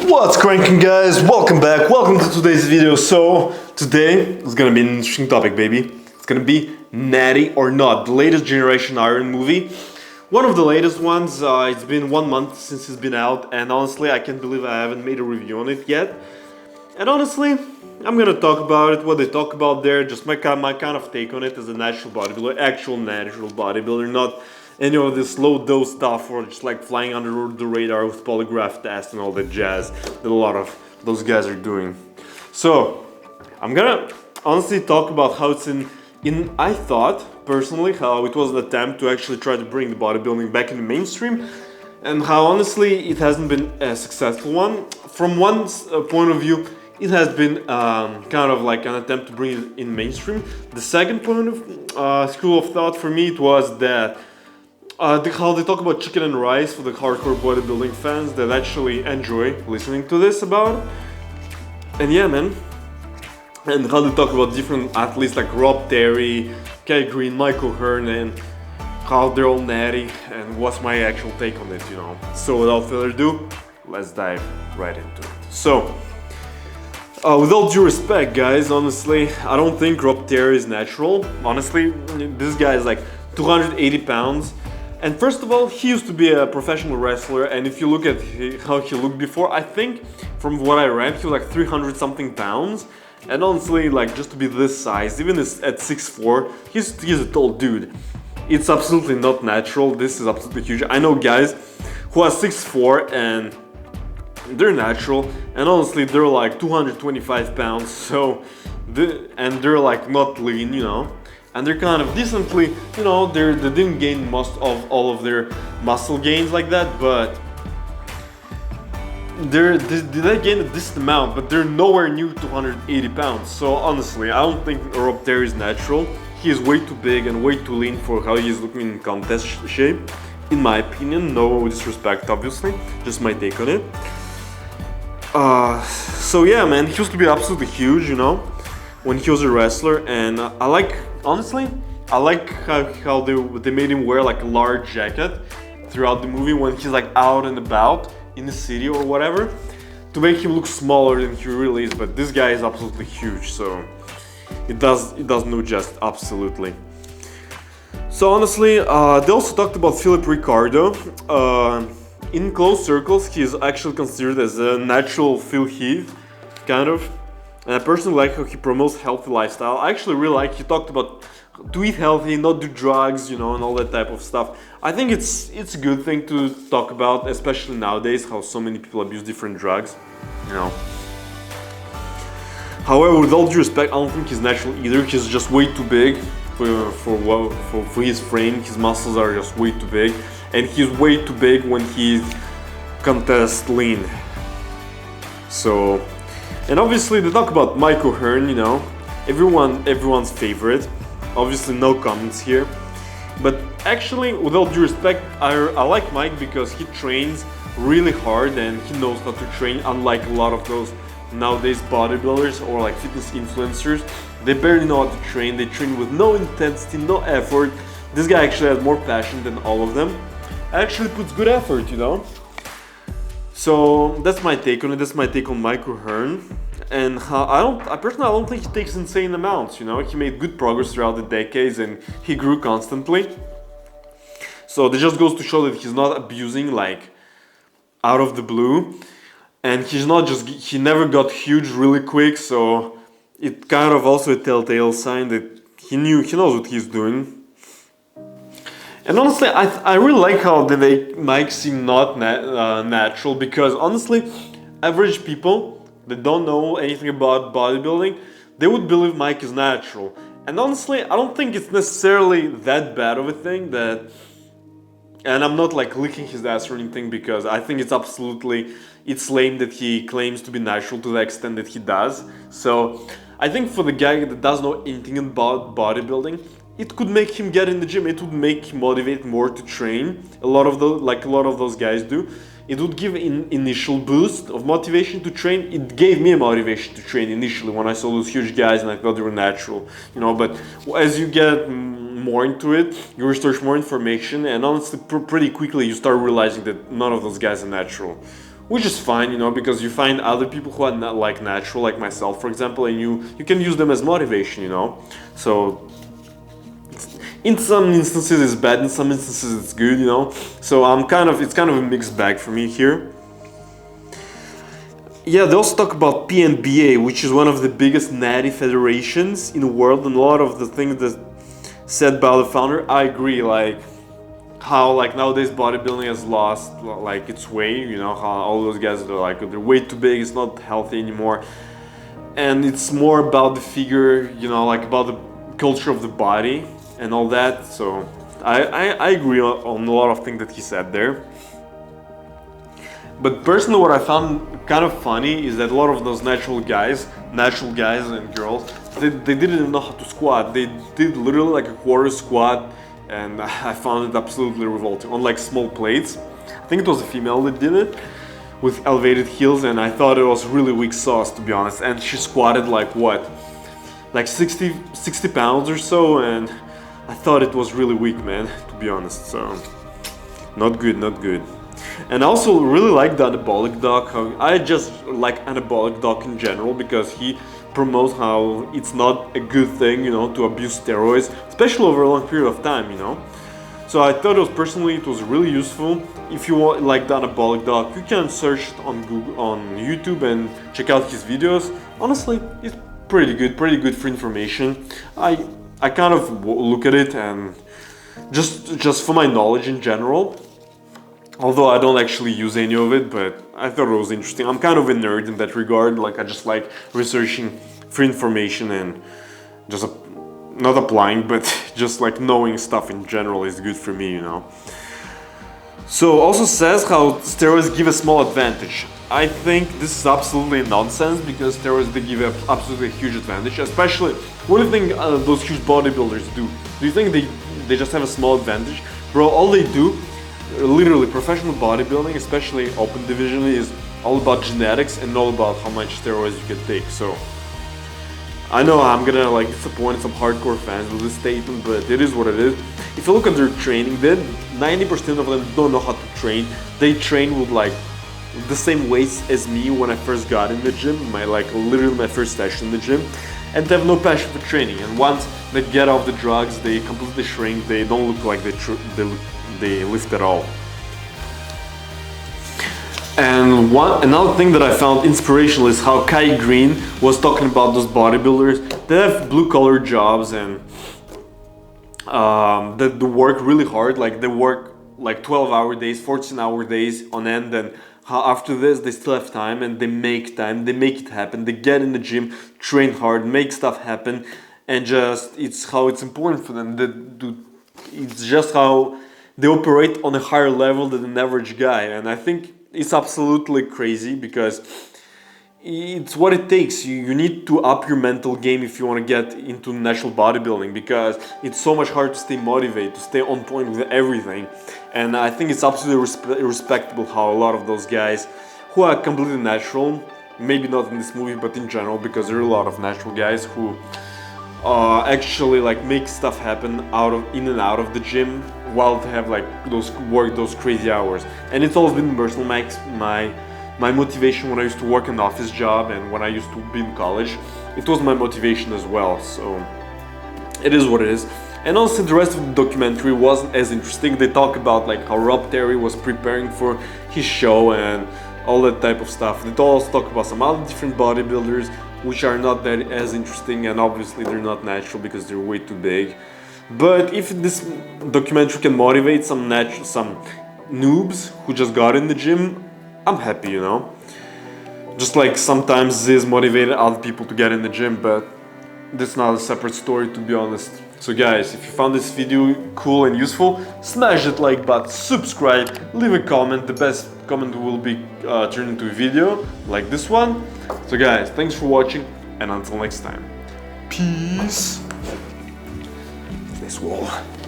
What's cranking, guys? Welcome back, welcome to today's video. So today is gonna be an interesting topic, baby. It's gonna be Natty or Not, the latest generation Iron movie. One of the latest ones. It's been 1 month since it's been out, and honestly I can't believe I haven't made a review on it yet. And honestly, I'm gonna talk about it, what they talk about there, just my kind of take on it as a natural bodybuilder, actual natural bodybuilder, not any of this low dose stuff or just like flying under the radar with polygraph tests and all that jazz that a lot of those guys are doing. So I'm gonna honestly talk about how it's in I thought personally how it was an attempt to actually try to bring the bodybuilding back in the mainstream, and how honestly it hasn't been a successful one. From one point of view, it has been kind of like an attempt to bring it in mainstream. The second point of school of thought for me, it was that how they talk about chicken and rice for the hardcore bodybuilding fans that actually enjoy listening to this about it. And yeah, man. And how they talk about different athletes like Rob Terry, Kai Green, Michael Hearn, and how they're all natty, and what's my actual take on it, you know. So without further ado, let's dive right into it. So, with all due respect, guys, honestly, I don't think Rob Terry is natural. Honestly, this guy is like 280 pounds. And first of all, he used to be a professional wrestler, and if you look at how he looked before, I think from what I read, he was like 300 something pounds. And honestly, like, just to be this size, even at 6'4", he's a tall dude. It's absolutely not natural. This is absolutely huge. I know guys who are 6'4" and they're natural, and honestly they're like 225 pounds, so and they're like not lean, you know. And they're kind of decently, you know, they didn't gain most of all of their muscle gains like that, but they gain a decent amount, but they're nowhere near 280 pounds. So honestly, I don't think Rob Terry is natural. He is way too big and way too lean for how he is looking in contest shape, in my opinion. No disrespect, obviously, just my take on it. So yeah, man, he used to be absolutely huge, you know, when he was a wrestler, and honestly, I like how they made him wear like a large jacket throughout the movie when he's like out and about in the city or whatever, to make him look smaller than he really is. But this guy is absolutely huge, so it does no just, absolutely. So honestly, they also talked about Philip Ricardo. In close circles, he is actually considered as a natural Phil Heath, kind of. And I personally like how he promotes healthy lifestyle. I actually really like, he talked about to eat healthy, not do drugs, you know, and all that type of stuff. I think it's a good thing to talk about, especially nowadays, how so many people abuse different drugs, you know. However, with all due respect, I don't think he's natural either. He's just way too big for his frame. His muscles are just way too big, and he's way too big when he's contest lean. So. And obviously they talk about Michael Hearn, you know, everyone's favorite. Obviously no comments here. But actually, with all due respect, I like Mike because he trains really hard and he knows how to train, unlike a lot of those nowadays bodybuilders or like fitness influencers. They barely know how to train, they train with no intensity, no effort. This guy actually has more passion than all of them. Actually puts good effort, you know. So that's my take on it. That's my take on Michael Hearn, and I personally don't think he takes insane amounts. You know, he made good progress throughout the decades, and he grew constantly. So that just goes to show that he's not abusing like out of the blue, and he never got huge really quick. So it kind of also a telltale sign that he knows what he's doing. And honestly, I really like how they make Mike seem not natural, because honestly, average people that don't know anything about bodybuilding, they would believe Mike is natural. And honestly, I don't think it's necessarily that bad of a thing that... And I'm not like licking his ass or anything, because I think it's lame that he claims to be natural to the extent that he does. So I think for the guy that doesn't know anything about bodybuilding, it could make him get in the gym. It would make him motivate more to train. A lot of those guys do. It would give an initial boost of motivation to train. It gave me a motivation to train initially when I saw those huge guys and I thought they were natural, you know. But as you get more into it, you research more information, and honestly, pretty quickly you start realizing that none of those guys are natural. which is fine, you know, because you find other people who are not like natural, like myself, for example, and you can use them as motivation, you know. So in some instances it's bad, in some instances it's good, you know. So it's kind of a mixed bag for me here. Yeah, they also talk about PNBA, which is one of the biggest natty federations in the world, and a lot of the things that said by the founder, I agree, like how like nowadays bodybuilding has lost like its way, you know, how all those guys are like they're way too big, it's not healthy anymore, and it's more about the figure, you know, like about the culture of the body and all that. So I agree on a lot of things that he said there. But personally, what I found kind of funny is that a lot of those natural guys and girls, they didn't even know how to squat. They did literally like a quarter squat, and I found it absolutely revolting on like small plates. I think it was a female that did it with elevated heels, and I thought it was really weak sauce, to be honest. And she squatted like what, like 60 pounds or so, and I thought it was really weak, man, to be honest. So not good, not good. And I also really like the anabolic doc. I just like anabolic doc in general because he promotes how it's not a good thing, you know, to abuse steroids, especially over a long period of time, you know. So I thought it was really useful. If you want like the anabolic doc, you can search it on Google, on YouTube, and check out his videos. Honestly, it's pretty good for information. I kind of look at it and just for my knowledge in general. Although I don't actually use any of it, but I thought it was interesting. I'm kind of a nerd in that regard. Like I just like researching for information and just not applying, but just like knowing stuff in general is good for me, you know. So also says how steroids give a small advantage. I think this is absolutely nonsense because steroids, they give absolutely a huge advantage. Especially, what do you think those huge bodybuilders do? Do you think they just have a small advantage? Bro, all they do, literally professional bodybuilding, especially open division, is all about genetics and all about how much steroids you can take. So I know I'm gonna like disappoint some hardcore fans with this statement, but it is what it is. If you look at their training, then 90% of them don't know how to train. They train with like the same weights as me when I first got in the gym, literally my first session in the gym, and they have no passion for training. And once they get off the drugs, they completely shrink. They don't look like they lift at all. And another thing that I found inspirational is how Kai Green was talking about those bodybuilders that have blue-collar jobs and that they work really hard. Like they work like 12-hour days, 14-hour days on end, and how after this they still have time and they make time, they make it happen. They get in the gym, train hard, make stuff happen, and just it's how it's important for them. It's just how they operate on a higher level than an average guy, and I think it's absolutely crazy because it's what it takes. You need to up your mental game if you want to get into natural bodybuilding, because it's so much harder to stay motivated, to stay on point with everything. And I think it's absolutely respectable how a lot of those guys who are completely natural, maybe not in this movie but in general, because there are a lot of natural guys who actually like make stuff happen in and out of the gym while they have like those crazy hours. And it's always been personal. My motivation when I used to work an office job and when I used to be in college, it was my motivation as well. So it is what it is. And also the rest of the documentary wasn't as interesting. They talk about like how Rob Terry was preparing for his show and all that type of stuff. They also talk about some other different bodybuilders which are not that as interesting, and obviously they're not natural because they're way too big. But if this documentary can motivate some noobs who just got in the gym, I'm happy, you know. Just like sometimes this motivated other people to get in the gym, but that's not a separate story, to be honest. So guys, if you found this video cool and useful, smash that like button, subscribe, leave a comment. The best comment will be turned into a video like this one. So guys, thanks for watching, and until next time, peace. This wall.